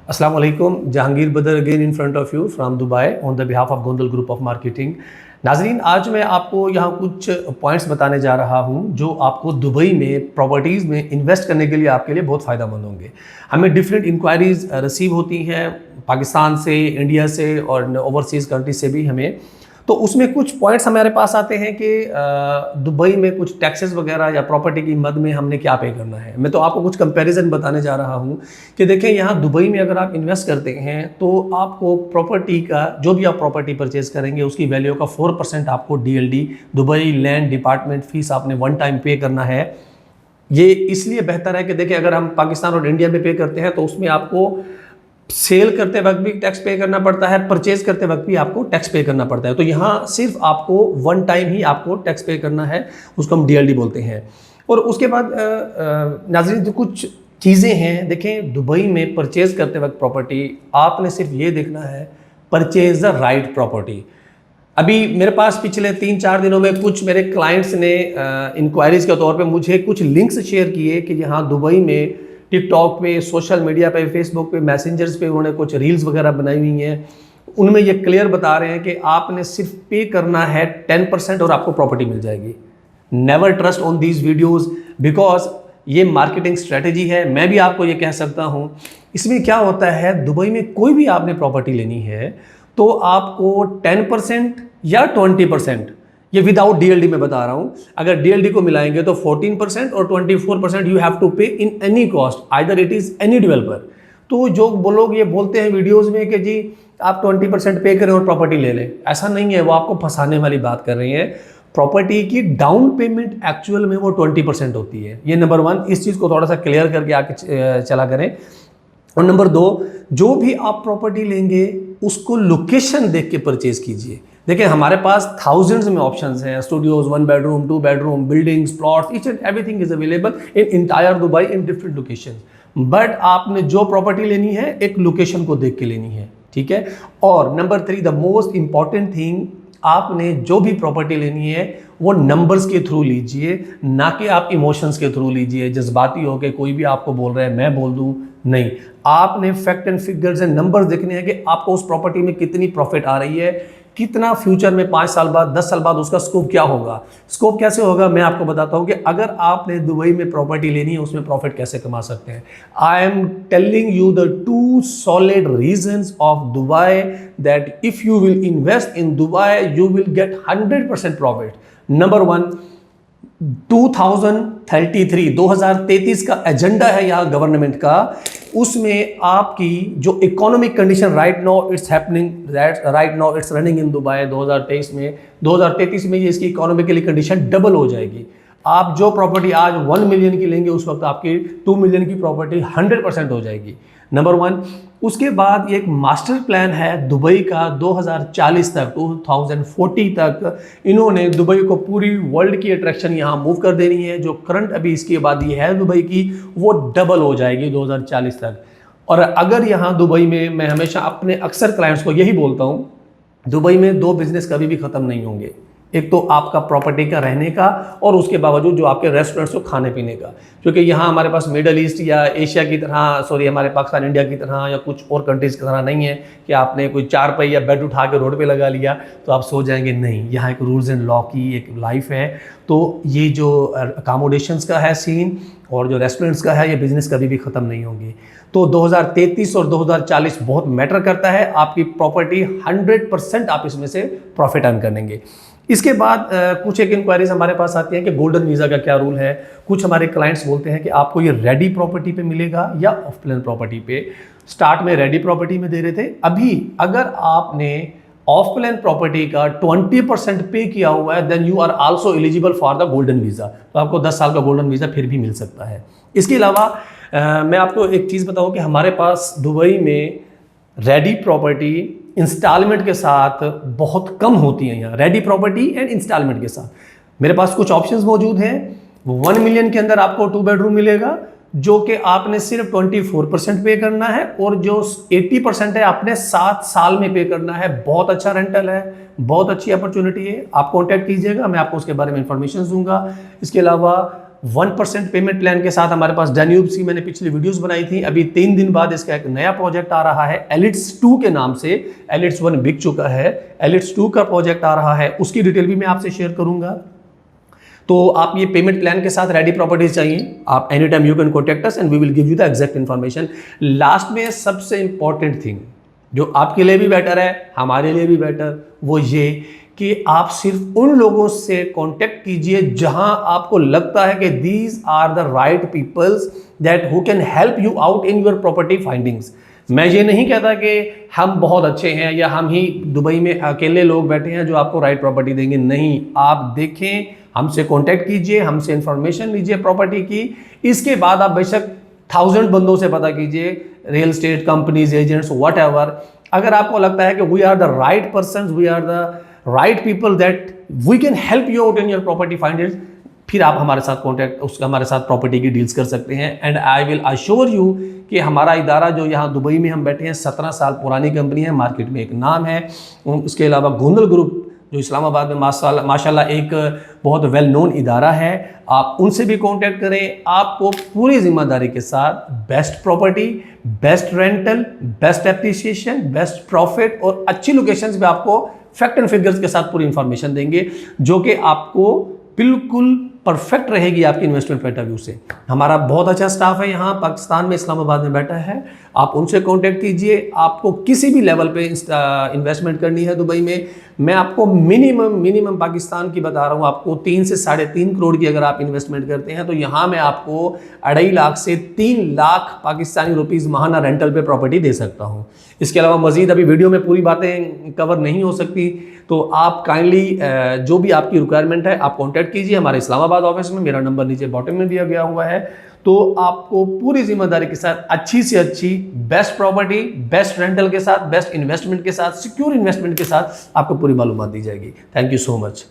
अस्सलाम वालेकुम, जहांगीर बदर again in front of you from Dubai on the behalf of Gondal group of marketing. नाजरीन, आज मैं आपको यहाँ कुछ पॉइंट्स बताने जा रहा हूँ जो आपको दुबई में प्रॉपर्टीज़ में इन्वेस्ट करने के लिए आपके लिए बहुत फ़ायदेमंद होंगे। हमें डिफरेंट इंक्वायरीज़ रिसीव होती हैं पाकिस्तान से, इंडिया से और ओवरसीज़ कंट्री से भी हमें। तो उसमें कुछ पॉइंट्स हमारे पास आते हैं कि दुबई में कुछ टैक्सेस वगैरह या प्रॉपर्टी की मद में हमने क्या पे करना है। मैं तो आपको कुछ कंपैरिजन बताने जा रहा हूँ कि देखें, यहाँ दुबई में अगर आप इन्वेस्ट करते हैं तो आपको प्रॉपर्टी का जो भी आप प्रॉपर्टी परचेज करेंगे उसकी वैल्यू का 4% आपको DLD Dubai land department fees आपने वन टाइम पे करना है। ये इसलिए बेहतर है कि देखिए, अगर हम पाकिस्तान और इंडिया में पे करते हैं तो उसमें आपको सेल करते वक्त भी टैक्स पे करना पड़ता है, परचेज करते वक्त भी आपको टैक्स पे करना पड़ता है। तो यहाँ सिर्फ आपको वन टाइम ही आपको टैक्स पे करना है, उसको हम DLD बोलते हैं। और उसके बाद नाज़रीन, जो कुछ चीज़ें हैं, देखें, दुबई में परचेज करते वक्त प्रॉपर्टी आपने सिर्फ ये देखना है, परचेज द राइट प्रॉपर्टी। अभी मेरे पास पिछले 3-4 दिनों में कुछ मेरे क्लाइंट्स ने इंक्वायरीज़ के तौर पे मुझे कुछ लिंक्स शेयर किए कि यहाँ दुबई में टिकटॉक पे, सोशल मीडिया पे, फेसबुक पे, मैसेंजर्स पे उन्होंने कुछ रील्स वगैरह बनाई हुई हैं। उनमें ये क्लियर बता रहे हैं कि आपने सिर्फ पे करना है 10% और आपको प्रॉपर्टी मिल जाएगी। Never trust on these videos because ये मार्केटिंग स्ट्रेटेजी है। मैं भी आपको ये कह सकता हूँ। इसमें क्या होता है, दुबई में कोई भी आपने प्रॉपर्टी लेनी है तो आपको 10% या 20%, ये विदाउट DLD में बता रहा हूँ, अगर DLD को मिलाएंगे तो 14% और 24% यू हैव टू पे in any cost, either it is any developer. तो जो लोग ये बोलते हैं वीडियोस में कि जी आप 20% पे करें और प्रॉपर्टी ले लें, ऐसा नहीं है। वो आपको फंसाने वाली बात कर रही हैं। प्रॉपर्टी की डाउन पेमेंट एक्चुअल में वो 20% होती है। ये नंबर 1, इस चीज़ को थोड़ा सा क्लियर करके आके चला करें। और नंबर 2, जो भी आप प्रॉपर्टी लेंगे उसको लोकेशन देख के परचेज कीजिए। देखिए, हमारे पास थाउजेंड्स में ऑप्शंस हैं, studios, 1 bedroom, 2 bedroom, buildings, plots, each and everything is available in entire Dubai in different locations. But आपने जो प्रॉपर्टी लेनी है एक लोकेशन को देख के लेनी है, ठीक है। और number 3, the most important thing, आपने जो भी प्रॉपर्टी लेनी है वो नंबर्स के थ्रू लीजिए, ना कि आप इमोशंस के थ्रू लीजिए। जज्बाती हो के कोई भी आपको बोल रहा है मैं बोल दूं, नहीं। आपने fact and figures and numbers देखने हैं कि आपको उस प्रॉपर्टी में कितनी प्रॉफिट आ रही है, कितना फ्यूचर में 5 साल बाद, 10 साल बाद उसका स्कोप क्या होगा। स्कोप कैसे होगा, मैं आपको बताता हूँ कि अगर आपने दुबई में प्रॉपर्टी लेनी है उसमें प्रॉफिट कैसे कमा सकते हैं। I am telling you the 2 solid reasons of Dubai that if you will invest in Dubai you will get 100% profit. Number 1, 2033 का एजेंडा है यहाँ गवर्नमेंट का। उसमें आपकी जो economic condition right now it's running in Dubai 2023 में ये इसकी इकोनॉमिकली कंडीशन डबल हो जाएगी। आप जो प्रॉपर्टी आज 1 मिलियन की लेंगे उस वक्त आपकी 2 मिलियन की प्रॉपर्टी 100% हो जाएगी। नंबर 1। उसके बाद एक मास्टर प्लान है दुबई का 2040 तक, 2040 तक इन्होंने दुबई को पूरी वर्ल्ड की अट्रैक्शन यहाँ मूव कर देनी है। जो करंट अभी इसकी आबादी है दुबई की वो डबल हो जाएगी 2040 तक। और अगर यहाँ दुबई में, मैं हमेशा अपने अक्सर क्लाइंट्स को यही बोलता हूँ, दुबई में 2 बिजनेस कभी भी ख़त्म नहीं होंगे। एक तो आपका प्रॉपर्टी का रहने का और उसके बावजूद जो आपके रेस्टोरेंट्स को खाने पीने का। क्योंकि यहाँ हमारे पास मिडल ईस्ट या एशिया की तरह, सॉरी हमारे पाकिस्तान इंडिया की तरह या कुछ और कंट्रीज़ की तरह नहीं है कि आपने कोई 4 पहिया या बेड उठा के रोड पे लगा लिया तो आप सो जाएंगे। नहीं, यहाँ एक रूल्स एंड लॉ की एक लाइफ है। तो ये जो अकामोडेशंस का है सीन और जो रेस्टोरेंट्स का है, ये बिज़नेस कभी भी ख़त्म नहीं होंगी। तो 2033 और 2040 बहुत मैटर करता है। आपकी प्रॉपर्टी 100% आप इसमें से प्रॉफिट अर्न करेंगे। इसके बाद कुछ एक इंक्वायरीज हमारे पास आती हैं कि गोल्डन वीज़ा का क्या रूल है। कुछ हमारे क्लाइंट्स बोलते हैं कि आपको ये रेडी प्रॉपर्टी पे मिलेगा या ऑफ प्लान प्रॉपर्टी पे। स्टार्ट में रेडी प्रॉपर्टी में दे रहे थे, अभी अगर आपने ऑफ प्लान प्रॉपर्टी का 20% पे किया हुआ है then you are also eligible for the golden visa. तो आपको 10 साल का गोल्डन वीज़ा फिर भी मिल सकता है। इसके अलावा मैं आपको एक चीज़ बताऊँ कि हमारे पास दुबई में रेडी प्रॉपर्टी इंस्टॉलमेंट के साथ बहुत कम होती हैं। यहाँ रेडी प्रॉपर्टी एंड इंस्टॉलमेंट के साथ मेरे पास कुछ ऑप्शंस मौजूद हैं। 1 मिलियन के अंदर आपको 2 बेडरूम मिलेगा जो कि आपने सिर्फ 24% पे करना है और जो 80% है आपने 7 साल में पे करना है। बहुत अच्छा रेंटल है, बहुत अच्छी अपॉर्चुनिटी है। आप कॉन्टैक्ट कीजिएगा, मैं आपको उसके बारे में इंफॉर्मेशन दूंगा। इसके अलावा 1% पेमेंट प्लान के साथ हमारे पास डैन्यूब्स की मैंने पिछली वीडियोस बनाई थी। अभी 3 दिन बाद इसका एक नया प्रोजेक्ट आ रहा है एलिट्स 2 के नाम से। एलिट्स 1 बिक चुका है, एलिट्स 2 का प्रोजेक्ट आ रहा है, उसकी डिटेल भी मैं आपसे शेयर करूंगा। तो आप ये पेमेंट प्लान के साथ रेडी प्रॉपर्टीज चाहिए, आप any time you can contact us and we will give you the exact information. Last में सबसे इंपॉर्टेंट थिंग जो आपके लिए भी बेटर है, हमारे लिए भी बेटर, वो ये कि आप सिर्फ उन लोगों से कांटेक्ट कीजिए जहां आपको लगता है कि these are the right peoples that who can help you out in your property findings. मैं ये नहीं कहता कि हम बहुत अच्छे हैं या हम ही दुबई में अकेले लोग बैठे हैं जो आपको राइट प्रॉपर्टी देंगे। नहीं, आप देखें, हमसे कांटेक्ट कीजिए, हमसे इंफॉर्मेशन लीजिए प्रॉपर्टी की। इसके बाद आप बेशक 1000 बंदों से पता कीजिए, real estate companies, agents, whatever. अगर आपको लगता है कि we are the right person, we are the right people that we can help you out in your property finders, फिर आप हमारे साथ कॉन्टैक्ट उसका हमारे साथ प्रॉपर्टी की डील्स कर सकते हैं। And I will assure you कि हमारा इदारा जो यहाँ दुबई में हम बैठे हैं, 17 साल पुरानी कंपनी है, मार्केट में एक नाम है। उसके अलावा गोंदल ग्रुप जो इस्लामाबाद में माशाल्लाह एक बहुत वेल नोन इदारा है, आप उनसे भी कांटेक्ट करें। आपको पूरी जिम्मेदारी के साथ best property, best rental, best appreciation, best profit और अच्छी लोकेशंस पे आपको फैक्ट एंड फिगर्स के साथ पूरी इंफॉर्मेशन देंगे जो कि आपको बिल्कुल परफेक्ट रहेगी आपकी इन्वेस्टमेंट पॉइंट ऑफ व्यू से। हमारा बहुत अच्छा स्टाफ है यहाँ पाकिस्तान में, इस्लामाबाद में बैठा है, आप उनसे कांटेक्ट कीजिए। आपको किसी भी लेवल पे इन्वेस्टमेंट करनी है दुबई में, मैं आपको मिनिमम पाकिस्तान की बता रहा हूँ, आपको 3 से 3.5 करोड़ की अगर आप इन्वेस्टमेंट करते हैं तो यहाँ मैं आपको 2.5 लाख से 3 लाख पाकिस्तानी रुपीज़ माहाना रेंटल पे प्रॉपर्टी दे सकता हूँ। इसके अलावा मजीद अभी वीडियो में पूरी बातें कवर नहीं हो सकती, तो आप काइंडली जो भी आपकी रिक्वायरमेंट है आप कॉन्टैक्ट कीजिए हमारे इस्लामाबाद ऑफिस में। मेरा नंबर नीचे बॉटम में दिया गया हुआ है। तो आपको पूरी जिम्मेदारी के साथ अच्छी से अच्छी बेस्ट प्रॉपर्टी, बेस्ट रेंटल के साथ, बेस्ट इन्वेस्टमेंट के साथ, सिक्योर इन्वेस्टमेंट के साथ आपको पूरी मालूमात दी जाएगी। Thank you so much.